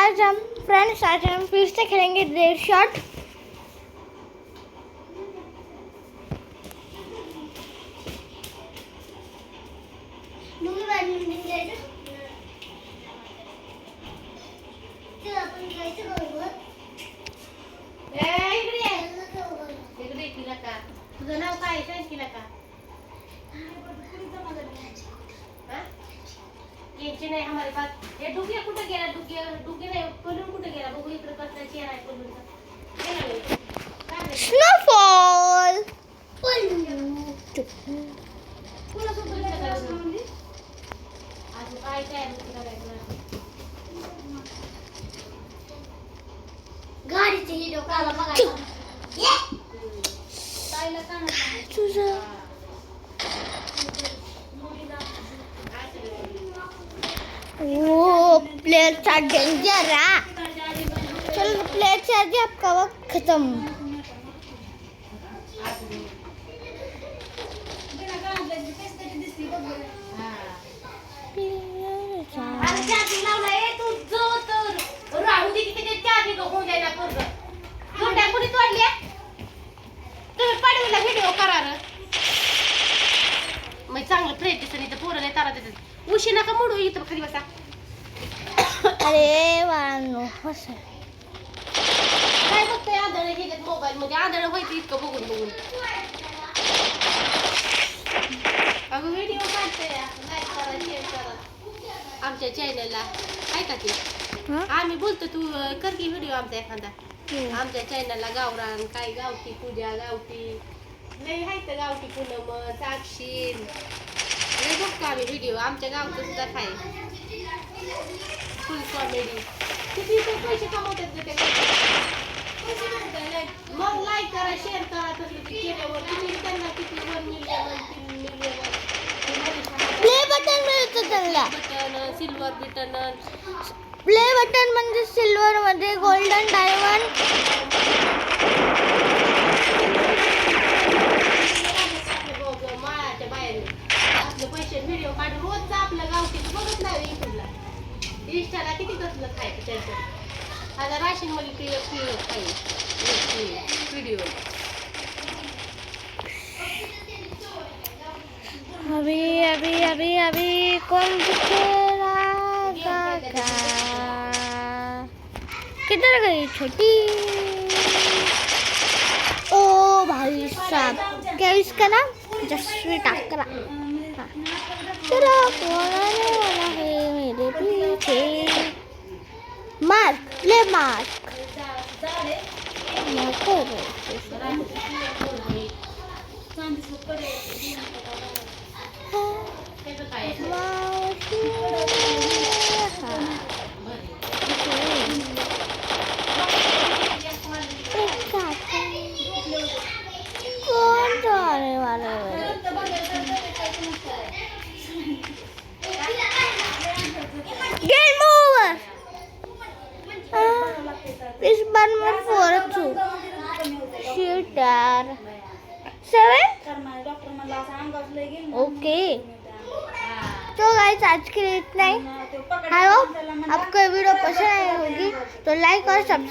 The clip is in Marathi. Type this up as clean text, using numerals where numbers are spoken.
आज हम फिर से खेलेंगे डेड शॉट। तुझं नाव काय सांग की नका यायची नाही हमारे पास हे डुगिया कुठं गेला डुगिया नाही पलून कुठं गेला बघू इकडे कसला चेहरा आहे पलूनचा स्नोफॉल आज काय काय करायचं गाडीचे हिरो काला बघायला ताईला सांग तुझं वो प्लेयर था डेंजर है। चलो प्लेयर चार्ज आपका वक्त खत्म। अरे चार्जिंग लावलाय तू जो तर राहू दे की ते चार्जिंग होऊन जाईना पूर्ण जोड्या कुणी तोडल्या तुम्ही पाडवीला व्हिडिओ करा र मग चांगलं प्रयत्न इथं पोरं नाही तारा देतात उशी नका मोडू इथं खाली बसा अरे वानो असं काय बघताय आंधळ घेतात मोबाईल मध्ये आंधळ व्हायचं इतकं बघून बघून अगं व्हिडिओ काढते लाईक करा शेअर करा आमच्या चॅनलला काय का ते आम्ही बोलतो तू कर की व्हिडिओ आमचा एखादा आमच्या चॅनलला गावरान काय गावठी पूजा गावठी लय हायत गावठी पूनम साक्षीन लय बघतो आम्ही व्हिडिओ आमच्या गावचं सुद्धा आहे फुल कॉमेडी किती तर पैसे कमवतात ते मग लाईक करा शेअर करा तसं ते केल्यावर किती त्यांना किती 1 मिलियन 3 मिलियन प्ले बटन मिळतं त्यांना। Button silver button play button म्हणजे सिल्वर मध्ये गोल्डन डायमंड माळाच्या बाहेर आपले पैसे व्हिडिओ काढून रोजचं आपलं गावठी बघत नाही युट्यूबला इंस्टाला किती कसलं खायचं त्यांचं आता राशन मध्ये व्हिडिओ अभी अभी अभी अभी कौन खेला किधर गई छोटी। ओ भाई साहब क्या इसका नाम जसवी टाकरा। चलो कौन आने वाला है मेरे पीछे मार्क ले मार्क कौन तो आने वाला है गेम ओवर। इस बार मैं 4th हूँ शिट यार 7 ओके तो गाइस आज के लिए इतना ही। आई होप आपको वीडियो पसंद आई होगी तो लाइक और सब्सक्राइब